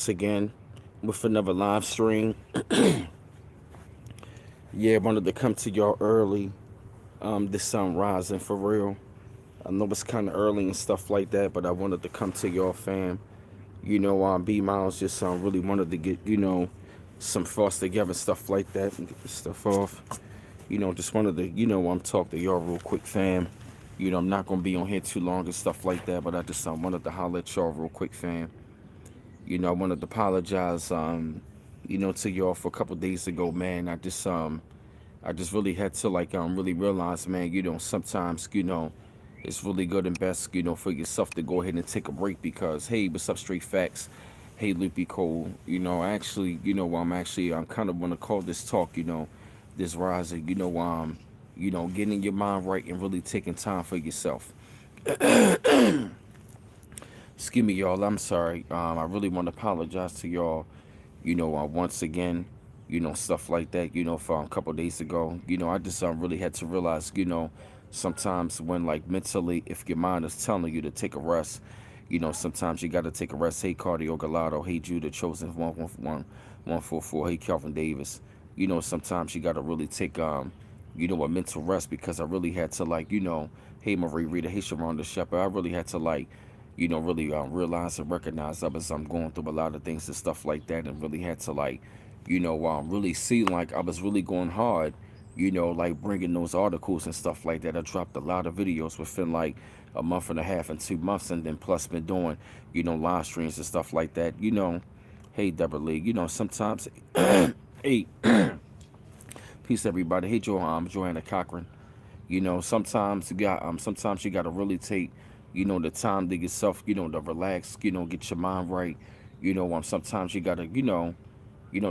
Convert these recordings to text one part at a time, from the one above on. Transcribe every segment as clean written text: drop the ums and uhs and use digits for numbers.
again with another live stream. Yeah, wanted to come to y'all early. This sun rising for real. I know it's kind of early and stuff like that, but I wanted to come to y'all, fam. B Miles just really wanted to get some thoughts together, stuff like that, and get this stuff off. Just wanted to talk to y'all real quick, fam. I'm not gonna be on here too long and stuff like that, but I just wanted to holler at y'all real quick, fam. I wanted to apologize, to y'all for a couple days ago, man. I just really had to really realize, man, sometimes, it's really good and best, for yourself to go ahead and take a break because, hey, what's up, Straight Facts? Hey, Loopy Cole. Actually, I'm kind of want to call this talk, this rising, getting your mind right and really taking time for yourself. Excuse me, y'all. I'm sorry. I really want to apologize to y'all. Once again, stuff like that. For a couple days ago, I just really had to realize, sometimes when like mentally, if your mind is telling you to take a rest, sometimes you got to take a rest. Hey, Cardio Galado. Hey, Judah Chosen 144. Hey, Calvin Davis. Sometimes you got to really take a mental rest because I really had to hey, Marie Rita. Hey, Sharonda Shepherd. I really had to really realize and recognize up as I'm going through a lot of things and stuff like that, and really had to really see like I was really going hard, like bringing those articles and stuff like that. I dropped a lot of videos within like a month and a half and 2 months, and then plus been doing, live streams and stuff like that. Hey, Deborah Lee, sometimes, hey, peace everybody. Hey, Joanna Cochran. Sometimes you gotta really take, the time to yourself, to relax, get your mind right. Sometimes you gotta,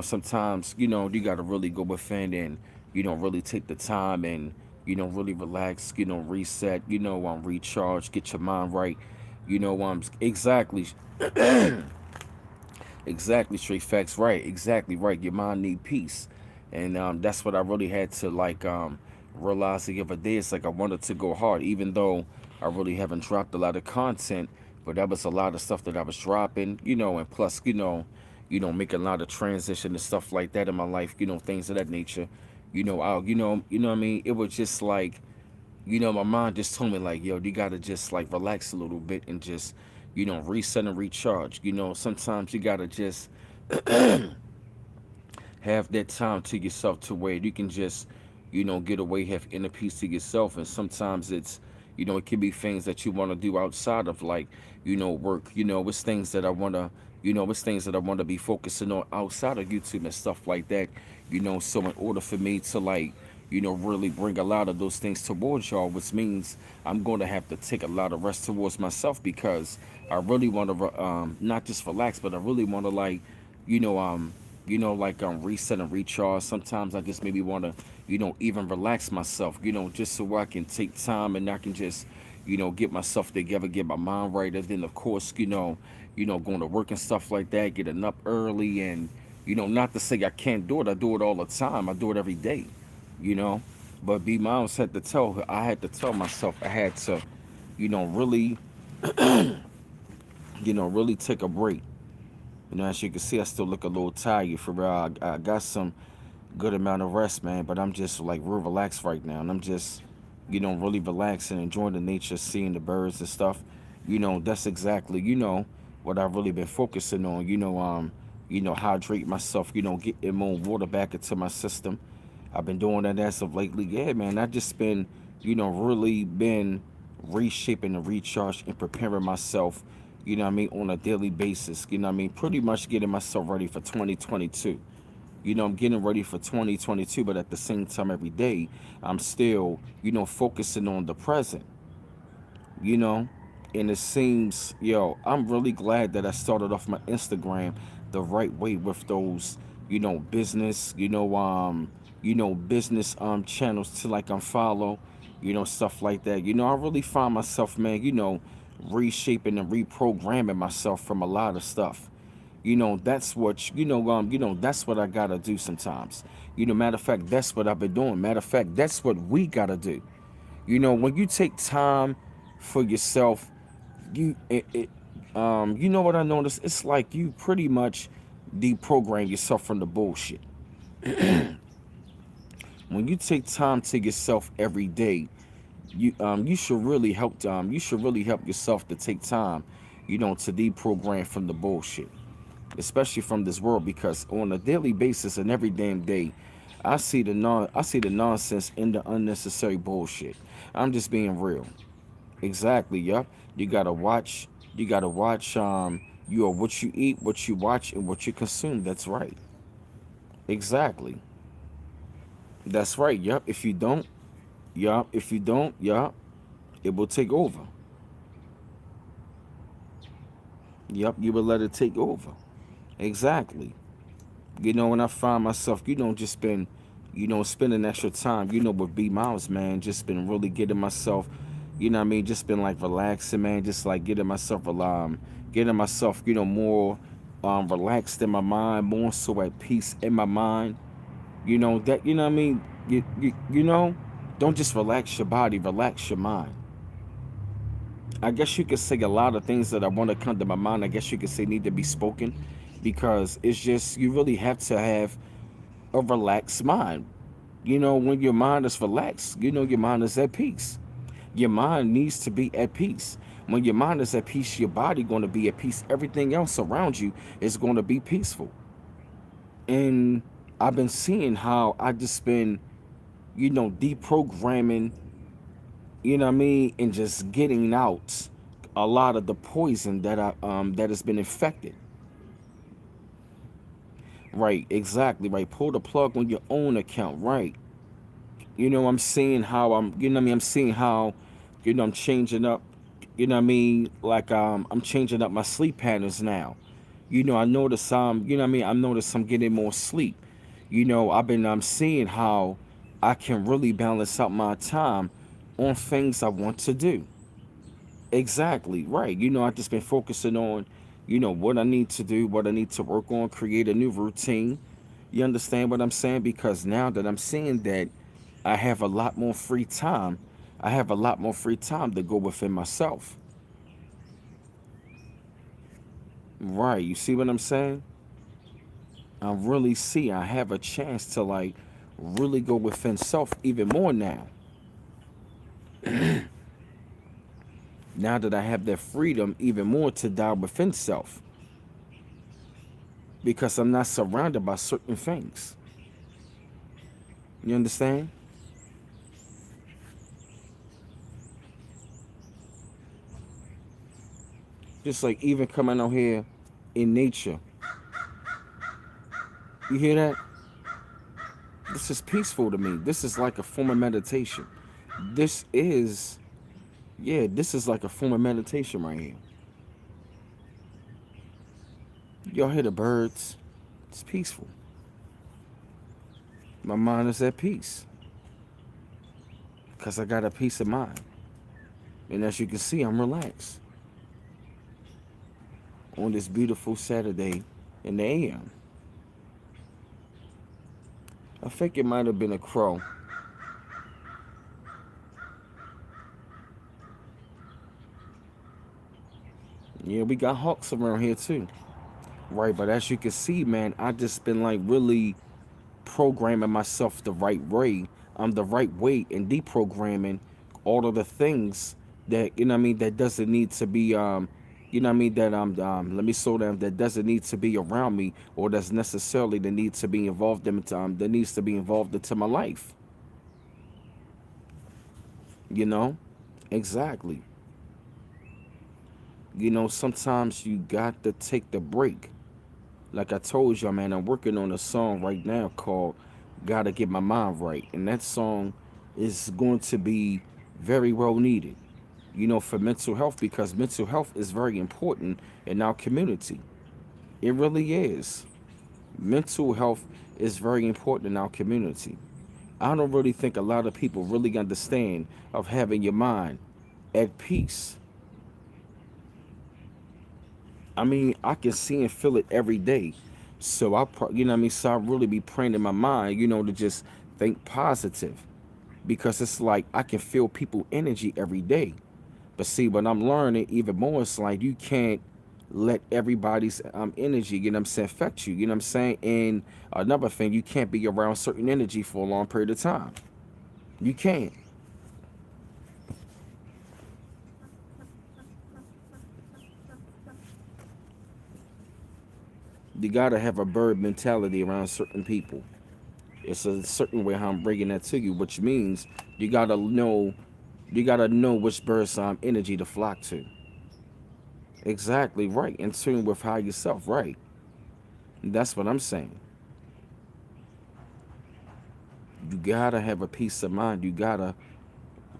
sometimes, you gotta really go within and, really take the time and, really relax, reset, recharge, get your mind right. Exactly, exactly, straight facts, right, exactly right. Your mind need peace, and that's what I really had to realize the other day. It's like I wanted to go hard, even though I really haven't dropped a lot of content, but that was a lot of stuff that I was dropping, and plus, making a lot of transition and stuff like that in my life, things of that nature. What I mean. It was just like, my mind just told me like, yo, you gotta just like relax a little bit and just, reset and recharge. Sometimes you gotta just have that time to yourself to where you can just, get away, have inner peace to yourself. And sometimes it's, it can be things that you want to do outside of like, work. It's things that I want to, it's things that I want to be focusing on outside of YouTube and stuff like that. So in order for me to like, really bring a lot of those things towards y'all, which means I'm going to have to take a lot of rest towards myself because I really want to, not just relax, but I really want to like, you know, um, reset and recharge. Sometimes I just maybe want to, even relax myself, just so I can take time and I can just, get myself together, get my mind right. And then of course, going to work and stuff like that, getting up early and, not to say I can't do it. I do it all the time. I do it every day, you know. But B Miles had to tell her, I had to tell myself I had to, really, really take a break. As you can see, I still look a little tired for real. I got some good amount of rest, man, but I'm just like real relaxed right now. And I'm just, really relaxing, enjoying the nature, seeing the birds and stuff. That's exactly, what I've really been focusing on. Hydrate myself, getting more water back into my system. I've been doing that as of lately. Yeah, man, I just been, really been reshaping and recharge and preparing myself, on a daily basis. Pretty much getting myself ready for 2022. I'm getting ready for 2022, but at the same time, every day, I'm still, focusing on the present, you know? And it seems, I'm really glad that I started off my Instagram the right way with those, business, business channels to like unfollow, stuff like that. I really find myself, man, reshaping and reprogramming myself from a lot of stuff. That's what that's what I gotta do sometimes. Matter of fact, that's what I've been doing. Matter of fact, that's what we gotta do. When you take time for yourself, you it, it, You know what I noticed? It's like you pretty much deprogram yourself from the bullshit. When you take time to yourself every day, you should really help you should really help yourself to take time, to deprogram from the bullshit, especially from this world, because on a daily basis and every damn day, I see the nonsense and the unnecessary bullshit. I'm just being real. Exactly, yup. You gotta watch you gotta watch you are what you eat, what you watch, and what you consume. That's right. Exactly. That's right, yup. If you don't, yup, it will take over. Yup, you will let it take over. Exactly. When I find myself, just been, spending extra time, with B Miles, man, just been really getting myself, what I mean, just been like relaxing, man, just like getting myself, more relaxed in my mind, more so at peace in my mind. That, what I mean, don't just relax your body, relax your mind. I guess you could say a lot of things that I want to come to my mind. I guess you could say need to be spoken, because it's just you really have to have a relaxed mind. When your mind is relaxed, your mind is at peace. Your mind needs to be at peace. When your mind is at peace, your body going to be at peace. Everything else around you is going to be peaceful. And I've been seeing how I just been, deprogramming, what I mean, and just getting out a lot of the poison that has been infected. Right, exactly, right. Pull the plug on your own account, right. I'm seeing how what I mean, I'm seeing how, I'm changing up, what I mean, like I'm changing up my sleep patterns now. I notice what I mean, I notice I'm getting more sleep. I've been seeing how I can really balance out my time on things I want to do. Exactly, right. I just been focusing on, what I need to do, what I need to work on, create a new routine. You understand what I'm saying? Because now that I'm seeing that I have a lot more free time, I have a lot more free time to go within myself. Right. You see what I'm saying? I really see I have a chance to like really go within self even more now. Now that I have that freedom even more to dive within self, because I'm not surrounded by certain things. You understand? Just like even coming out here in nature. You hear that? This is peaceful to me. This is like a form of meditation. This is, yeah, this is like a form of meditation right here. Y'all hear the birds? It's peaceful. My mind is at peace because I got a peace of mind. And as you can see, I'm relaxed on this beautiful Saturday in the AM. I think it might have been a crow. Yeah, we got hawks around here too. Right, but as you can see, man, I just been like really programming myself the right way. The right way, and deprogramming all of the things that, what I mean, that doesn't need to be what I mean, that let me slow down, that doesn't need to be around me, or that's necessarily that needs to be involved in that needs to be involved into my life. You know? Exactly. Sometimes you got to take the break. Like I told y'all, man, I'm working on a song right now called Gotta Get My Mind Right. And that song is going to be very well needed, for mental health, because mental health is very important in our community. It really is. Mental health is very important in our community. I don't really think a lot of people really understand of having your mind at peace. I mean, I can see and feel it every day. So what I mean, so I really be praying in my mind, to just think positive, because it's like I can feel people energy every day. But see, what I'm learning even more, it's like you can't. let everybody's energy, affect you. And another thing, you can't be around certain energy for a long period of time. You can't. You gotta have a bird mentality around certain people. It's a certain way how I'm bringing that to you, which means you gotta know, you gotta know which bird's energy to flock to. Exactly right. In tune with how yourself, right? That's what I'm saying. You gotta have a peace of mind. You gotta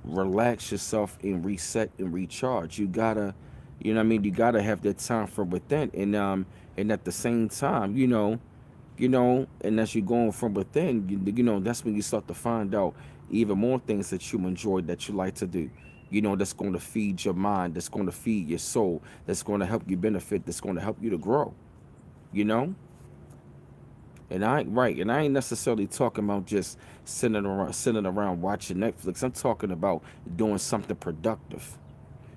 relax yourself and reset and recharge. You gotta, you gotta have that time from within, and at the same time, and as you're going from within, that's when you start to find out even more things that you enjoy that you like to do. That's going to feed your mind. That's going to feed your soul. That's going to help you benefit. That's going to help you to grow. You know. And I ain't necessarily talking about just sitting around watching Netflix. I'm talking about doing something productive.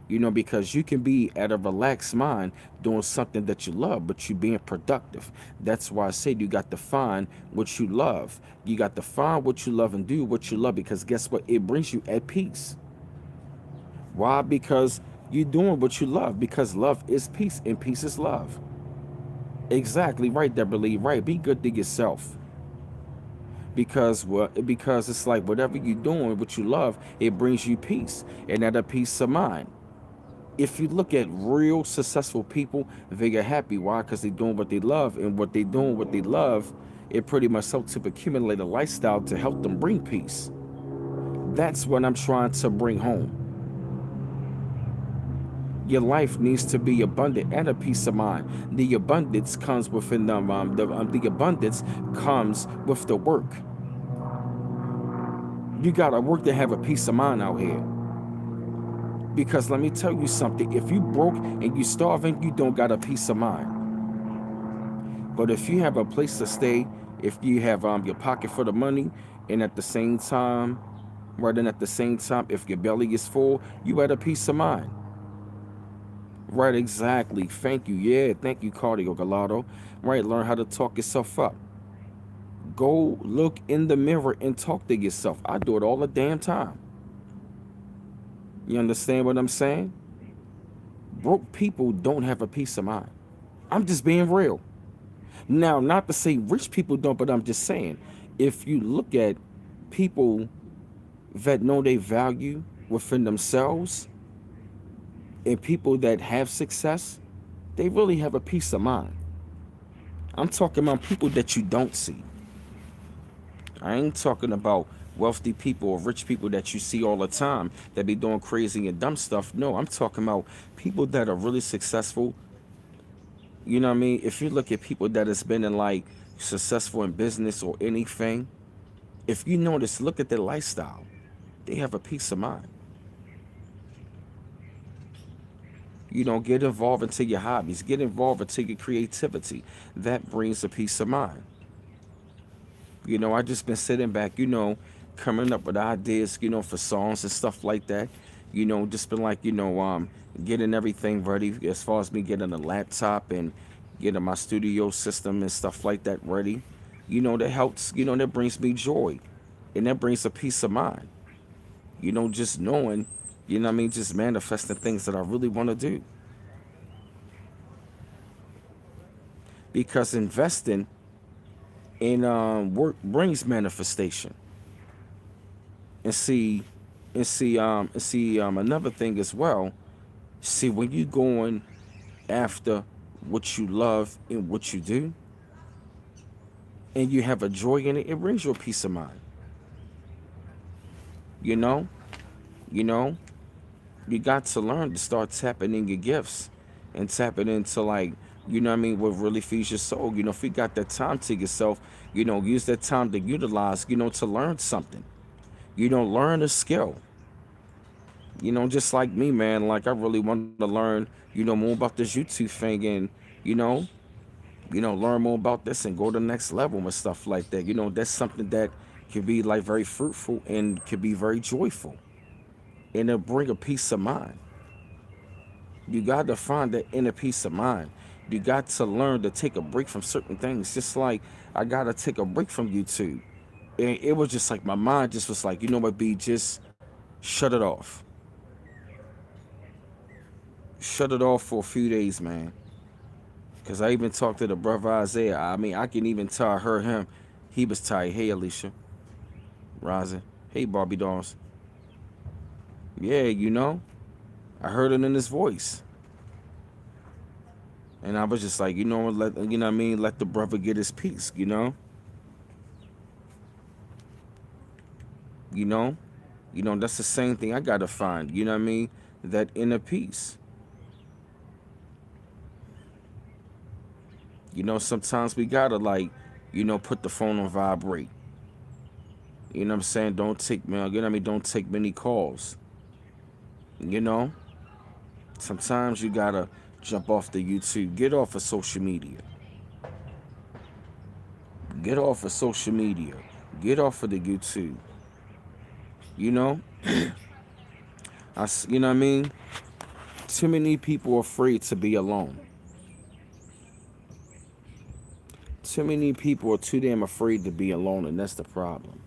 Because you can be at a relaxed mind doing something that you love, but you being productive. That's why I said you got to find what you love. You got to find what you love and do what you love, because guess what? It brings you at peace. Why? Because you're doing what you love, because love is peace and peace is love. Exactly right, Deborah. Right. Be good to yourself. Because what? Because it's like whatever you're doing, what you love, it brings you peace and that a peace of mind. If you look at real successful people, they get happy. Why? Because they're doing what they love, and what they doing, what they love, it pretty much helps to accumulate a lifestyle to help them bring peace. That's what I'm trying to bring home. Your life needs to be abundant and a peace of mind. The abundance comes within the abundance comes with the work. You gotta work to have a peace of mind out here. Because let me tell you something, if you broke and you starving, you don't got a peace of mind. But if you have a place to stay, if you have your pocket for the money, and at the same time, right, and at the same time, if your belly is full, you had a peace of mind. Right, exactly. Thank you. Yeah, thank you, Cardio Gallardo. Right, learn how to talk yourself up. Go look in the mirror and talk to yourself. I do it all the damn time. You understand what I'm saying? Broke people don't have a peace of mind. I'm just being real. Now, not to say rich people don't, but I'm just saying, if you look at people that know they value within themselves and people that have success, they really have a peace of mind. I'm talking about people that you don't see. I ain't talking about wealthy people or rich people that you see all the time that be doing crazy and dumb stuff. No, I'm talking about people that are really successful. You know what I mean? If you look at people that has been in like successful in business or anything, if you notice, look at their lifestyle. They have a peace of mind. Get involved into your hobbies, get involved into your creativity. That brings a peace of mind. I just been sitting back, coming up with ideas, for songs and stuff like that. Just been like, getting everything ready as far as me getting a laptop and getting my studio system and stuff like that ready. That helps, that brings me joy and that brings a peace of mind. Just knowing, just manifesting things that I really want to do. Because investing in work brings manifestation. And another thing as well. See, when you going after what you love and what you do, and you have a joy in it, it brings you a peace of mind. You know, you know, you got to learn to start tapping in your gifts and tapping into like, what really feeds your soul. If you got that time to yourself, use that time to utilize, to learn something. Learn a skill. Just like me, man. Like I really want to learn, more about this YouTube thing and, you know, learn more about this and go to the next level and stuff like that. That's something that can be like very fruitful and can be very joyful. And it'll bring a peace of mind. You got to find that inner peace of mind. You got to learn to take a break from certain things. Just like I got to take a break from YouTube. And it was just like my mind just was like, you know what, B, just shut it off. Shut it off for a few days, man. Because I even talked to the brother Isaiah. I mean, I can even tell I heard him. He was tired. Hey, Alicia. Rising. Hey, Barbie dolls. Yeah, I heard it in his voice. And I was just like, you know what I mean? Let the brother get his peace. You know? That's the same thing I gotta find, you know what I mean? That inner peace. Sometimes we gotta put the phone on vibrate. You know what I'm saying? Don't take you know what I mean, don't take many calls. You know? Sometimes you gotta jump off the YouTube. Get off of social media. Get off of social media. Get off of the YouTube. You know? You know what I mean? Too many people are afraid to be alone. Too many people are too damn afraid to be alone, and that's the problem.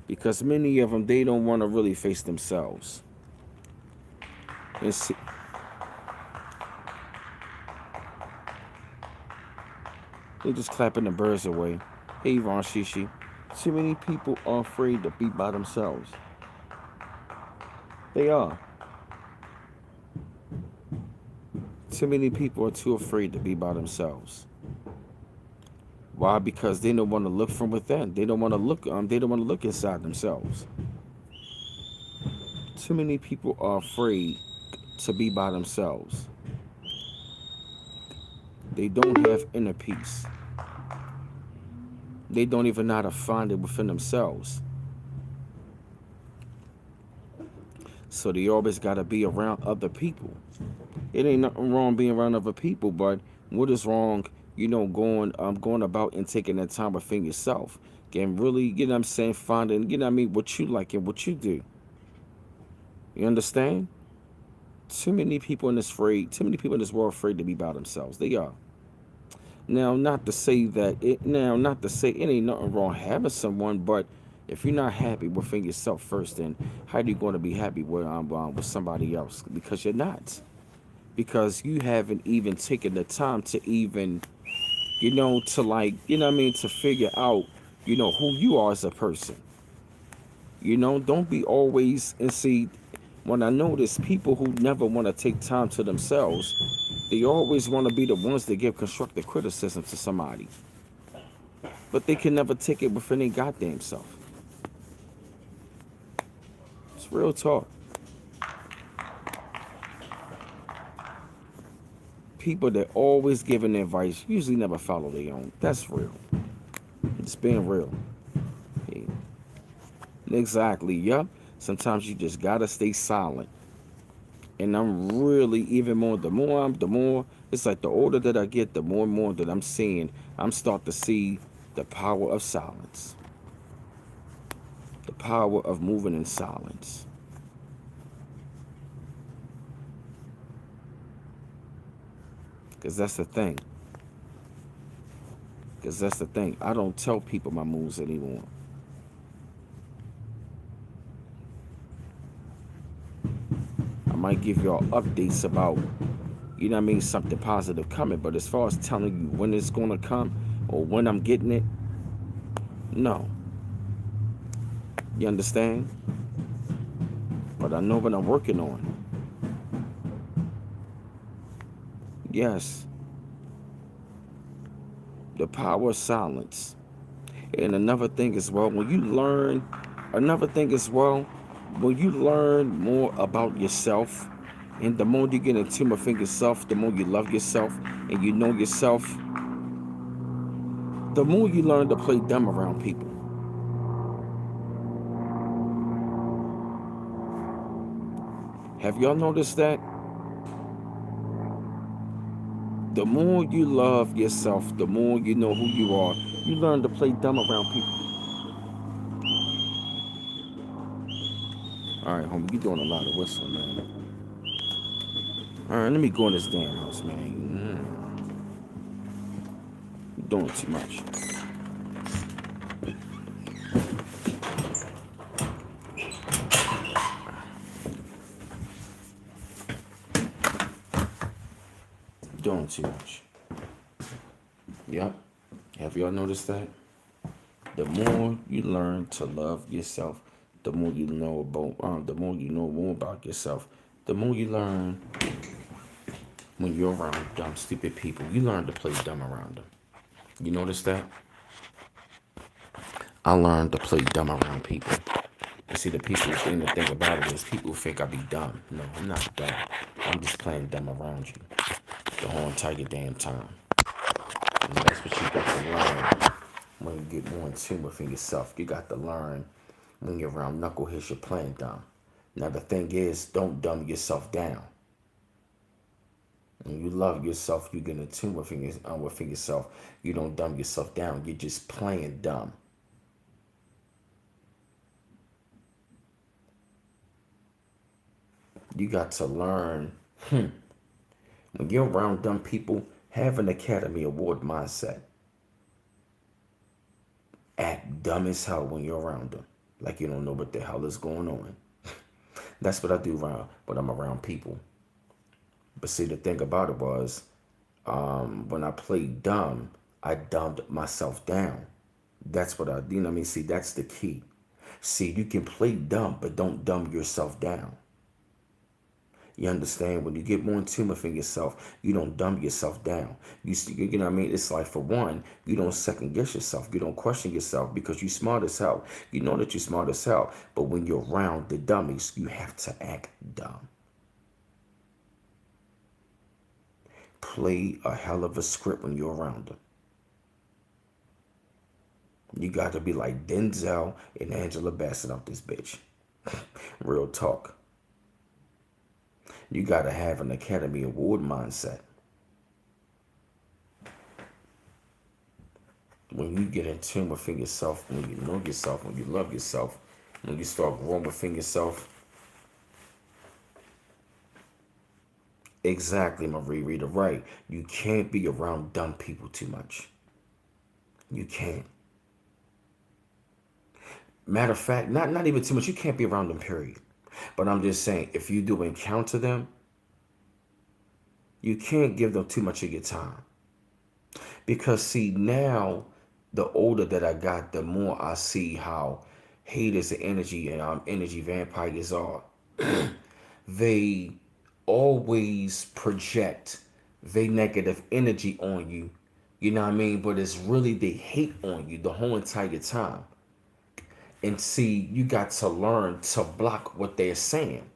Because many of them, they don't want to really face themselves. And see, they're just clapping the birds away. Hey, Ron Shishi. Too many people are afraid to be by themselves. They are. Too many people are too afraid to be by themselves. Why? Because they don't want to look from within. They don't want to look. They don't want to look inside themselves. Too many people are afraid to be by themselves. They don't have inner peace. They don't even know how to find it within themselves. So they always got to be around other people. It ain't nothing wrong being around other people, but what is wrong, going about and taking that time within yourself. And really, you know what I'm saying, finding, you know what I mean, what you like and what you do. You understand? Too many people in this world afraid to be by themselves. They are. Not to say it ain't nothing wrong having someone, but if you're not happy within yourself first, then how are you going to be happy with somebody else? Because you're not. Because you haven't even taken the time to even, to figure out, who you are as a person. Don't be always, and see, when I notice people who never want to take time to themselves, they always want to be the ones that give constructive criticism to somebody. But they can never take it within their goddamn self. It's real talk. People that always giving advice usually never follow their own. That's real. It's being real. Yeah. Exactly. Yup. Sometimes you just gotta stay silent. And I'm really the more it's like the older that I get, the more and more that I'm starting to see the power of silence. The power of moving in silence. Because that's the thing. I don't tell people my moves anymore. I might give y'all updates about, something positive coming. But as far as telling you when it's going to come or when I'm getting it, no. You understand? But I know what I'm working on. Yes. The power of silence. And another thing as well, when you learn more about yourself, and the more you get into within yourself, the more you love yourself and you know yourself, the more you learn to play dumb around people. Have y'all noticed that? The more you love yourself, the more you know who you are, you learn to play dumb around people. All right, homie, you doing a lot of whistling, man. All right, let me go in this damn house, man. You're doing too much. You're doing too much. Yep. Have y'all noticed that? The more you learn to love yourself, the more you know about, the more you know more about yourself. The more you learn when you're around dumb, stupid people, you learn to play dumb around them. You notice that? I learned to play dumb around people. You see, the thing about it is people think I be dumb. No, I'm not dumb. I'm just playing dumb around you the whole entire damn time. And that's what you got to learn when you get more in tune within yourself. You got to learn when you're around knuckleheads, you're playing dumb. Now, the thing is, don't dumb yourself down. When you love yourself, you get in tune within yourself. You don't dumb yourself down. You're just playing dumb. You got to learn. When you're around dumb people, have an Academy Award mindset. Act dumb as hell when you're around them. Like you don't know what the hell is going on. That's what I do when I'm around people. But see, the thing about it was, when I played dumb, I dumbed myself down. That's what I, what I mean? See, that's the key. See, you can play dumb, but don't dumb yourself down. You understand? When you get more in tune within yourself, you don't dumb yourself down. You know what I mean? It's like, for one, you don't second guess yourself. You don't question yourself because you're smart as hell. You know that you're smart as hell. But when you're around the dummies, you have to act dumb. Play a hell of a script when you're around them. You got to be like Denzel and Angela Bassett out this bitch. Real talk. You got to have an Academy Award mindset. When you get in tune within yourself, when you know yourself, when you love yourself, when you start growing within yourself. Exactly, Marie Rita, right. You can't be around dumb people too much. You can't. Matter of fact, not even too much. You can't be around them, period. But I'm just saying, if you do encounter them, you can't give them too much of your time. Because see, now, the older that I got, the more I see how haters and energy vampires are. They always project their negative energy on you. You know what I mean? But it's really they hate on you the whole entire time. And see, you got to learn to block what they're saying.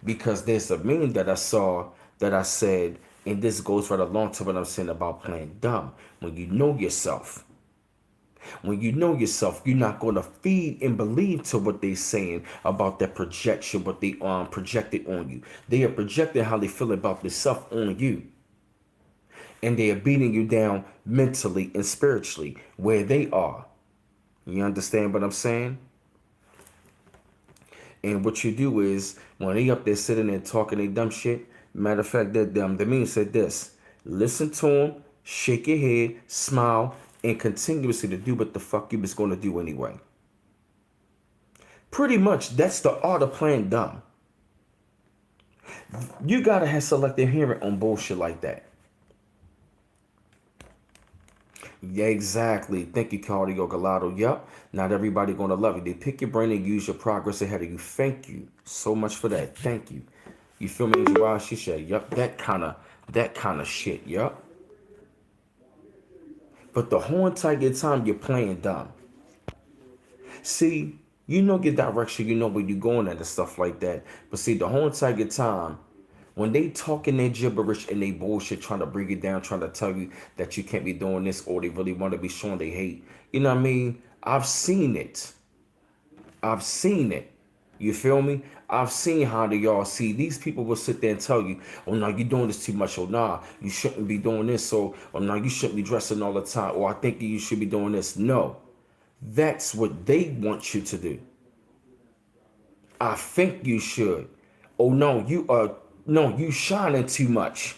Because there's a meme that I saw that I said, and this goes right along to what I'm saying about playing dumb. When you know yourself, you're not going to feed and believe to what they're saying about that projection, what they projected on you. They are projecting how they feel about themselves on you. And they are beating you down mentally and spiritually where they are. You understand what I'm saying? And what you do is, when they up there sitting there talking they dumb shit, matter of fact, the meme said this: listen to them, shake your head, smile, and continuously to do what the fuck you was going to do anyway. Pretty much, that's the art of playing dumb. You gotta have selective hearing on bullshit like that. Yeah, exactly. Thank you, Cardio Galado. Yep. Not everybody gonna love you. They pick your brain and use your progress ahead of you. Thank you so much for that. Thank you. You feel me? Wow, she said, yep, that kind of shit, yep. But the whole entire time you're playing dumb. See, you know your direction, you know where you're going at and stuff like that. But see, the whole entire time, when they talking their gibberish and they bullshit, trying to bring you down, trying to tell you that you can't be doing this, or they really want to be showing they hate. You know what I mean? I've seen it. I've seen it. You feel me? I've seen how they all see. These people will sit there and tell you, oh, no, you're doing this too much. Oh, nah, you shouldn't be doing this. So, oh, no, you shouldn't be dressing all the time. Or I think you should be doing this. No, that's what they want you to do. I think you should. Oh, no, you are No, you shining too much.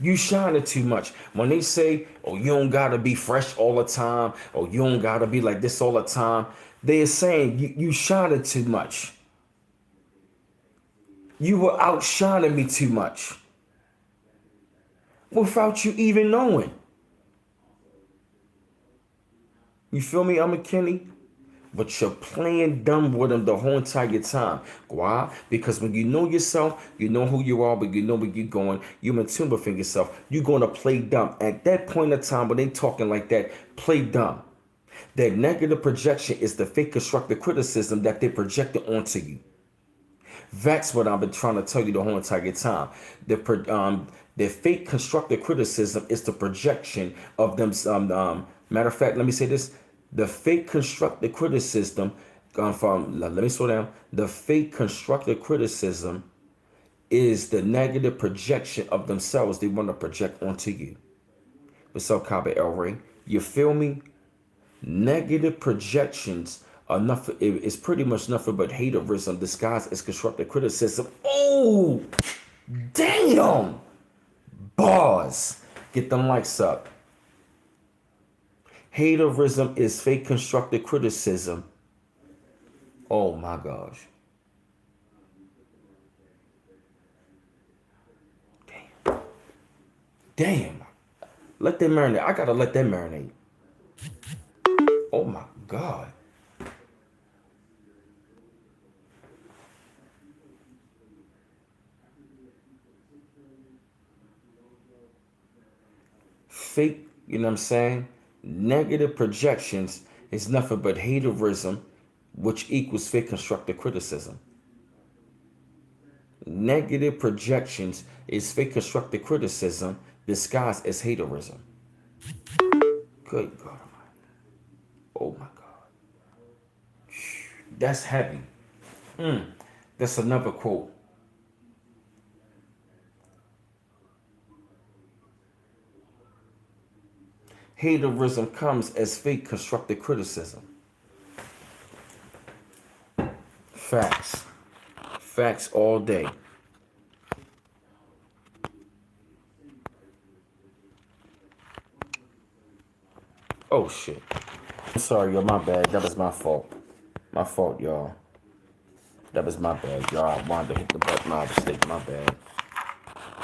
You shining too much. When they say, oh, you don't gotta be fresh all the time, or you don't gotta be like this all the time, they're saying you shining too much. You were outshining me too much without you even knowing. You feel me? I'm a Kenny. But you're playing dumb with them the whole entire time. Why? Because when you know yourself, you know who you are, but you know where you're going. You're in tune with yourself. You're going to play dumb. At that point in time, when they talking like that, play dumb. That negative projection is the fake constructive criticism that they projected onto you. That's what I've been trying to tell you the whole entire time. The fake constructive criticism is the projection of them. Matter of fact, let me say this: the fake constructive criticism. Let me slow down. The fake constructive criticism is the negative projection of themselves they want to project onto you. What's up, Cabo El Rey? You feel me? Negative projections are nothing. It's pretty much nothing but haterism disguised as constructive criticism. Oh, damn! Bars. Get them likes up. Haterism is fake constructive criticism. Oh my gosh. Damn. Damn. Let that marinate. I gotta let that marinate. Oh my God. Fake, you know what I'm saying? Negative projections is nothing but haterism, which equals fake constructive criticism. Negative projections is fake constructive criticism disguised as haterism. Good God. Oh my God. That's heavy. That's another quote. Haterism comes as fake constructive criticism. Facts. Facts all day. Oh shit. I'm sorry, y'all. My bad. That was my fault. My fault, y'all. That was my bad, y'all. I wanted to hit the button by mistake. My bad.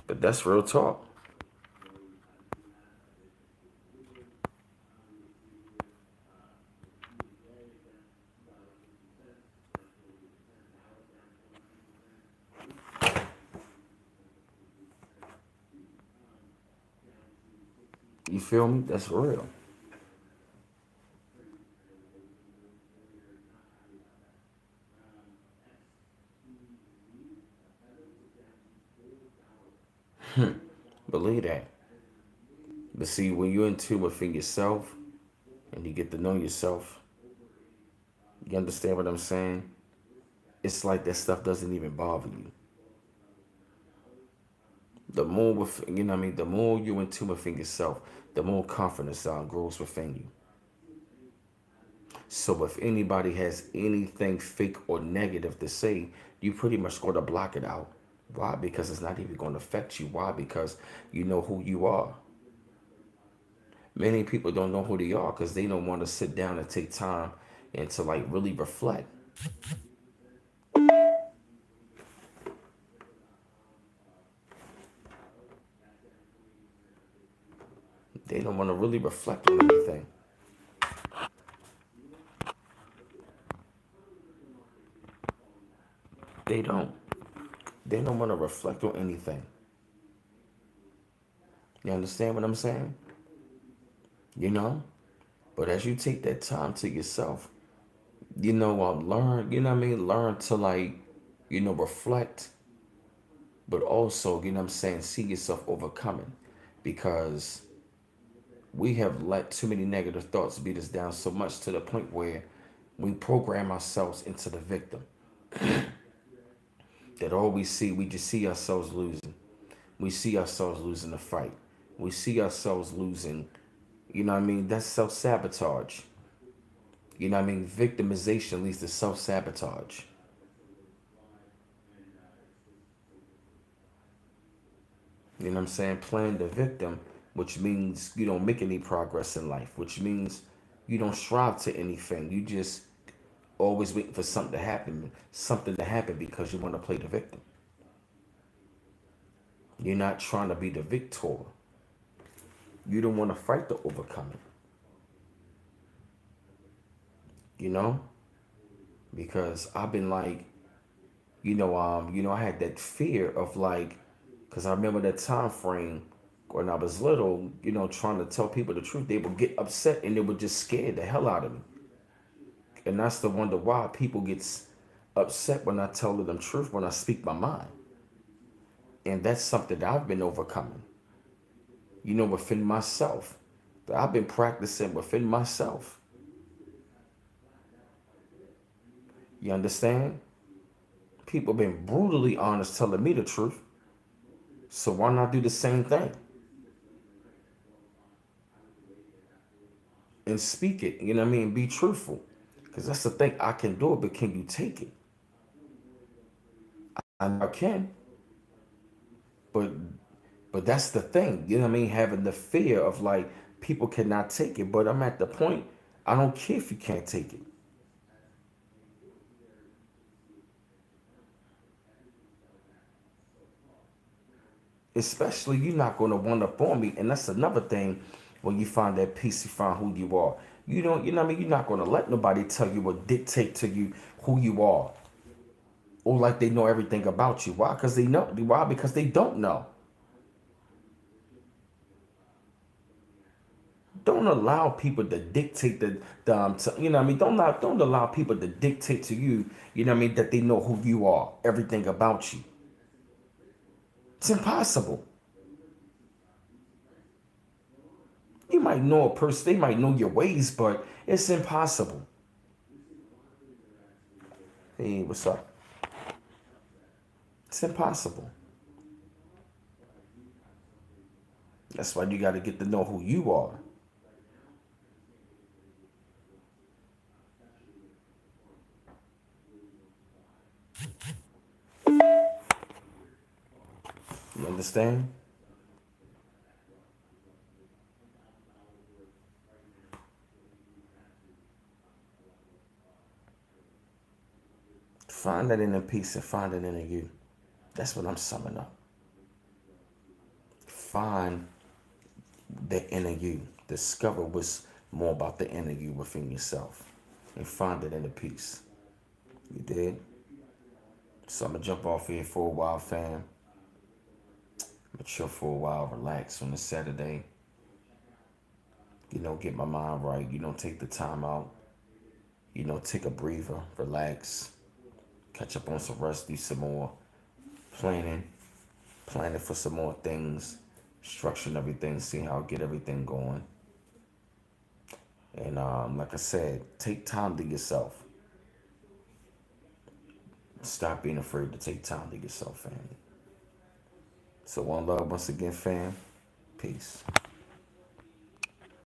But that's real talk. You feel me? That's real. Believe that. But see, when you're in tune within yourself and you get to know yourself, you understand what I'm saying? It's like that stuff doesn't even bother you. The more with you know what I mean, the more you in tune within yourself, the more confidence grows within you. So if anybody has anything fake or negative to say, you pretty much got to block it out. Why? Because it's not even going to affect you. Why? Because you know who you are. Many people don't know who they are because they don't want to sit down and take time and to like really reflect. They don't want to really reflect on anything. They don't. They don't want to reflect on anything. You understand what I'm saying? You know? But as you take that time to yourself, learn, you know what I mean? Learn to like, reflect, but also, you know what I'm saying, see yourself overcoming. Because we have let too many negative thoughts beat us down so much to the point where we program ourselves into the victim. That all we see, we just see ourselves losing. We see ourselves losing the fight. We see ourselves losing, you know what I mean? That's self sabotage. You know what I mean? Victimization leads to self-sabotage. You know what I'm saying? Playing the victim, which means you don't make any progress in life, which means you don't strive to anything. You just always waiting for something to happen because you want to play the victim. You're not trying to be the victor. You don't want to fight to overcome it. You know? Because I've been like, I had that fear of like, because I remember that time frame when I was little, trying to tell people the truth, they would get upset and they would just scare the hell out of me. And that's the wonder why people gets upset when I tell them the truth, when I speak my mind. And that's something that I've been overcoming, within myself. That I've been practicing within myself. You understand? People have been brutally honest telling me the truth. So why not do the same thing? And speak it, you know what I mean? Be truthful. Because that's the thing, I can do it, but can you take it? I know I can, but that's the thing, you know what I mean? Having the fear of like people cannot take it, but I'm at the point, I don't care if you can't take it. Especially you're not gonna one up on me, and that's another thing. When you find that peace, you find who you are. You know what I mean? You're not gonna let nobody tell you or dictate to you who you are, or like they know everything about you. Why? Because they know. Why? Because they don't know. Don't allow people to dictate you know what I mean? Don't allow people to dictate to you, you know what I mean, that they know who you are, everything about you. It's impossible. You might know a person, they might know your ways, but it's impossible. Hey, what's up? It's impossible. That's why you got to get to know who you are. You understand? Find that inner peace and find it in you. That's what I'm summing up. Find the inner you. Discover what's more about the inner you within yourself. And find it in the peace. You did? So I'm gonna jump off here for a while, fam. I'm gonna chill for a while, relax on a Saturday. Get my mind right. Take the time out. Take a breather, relax, catch up on some rest, do some more planning, planning for some more things, structuring everything, see how I get everything going. And like I said, take time to yourself. Stop being afraid to take time to yourself, family. So one love once again, fam. Peace.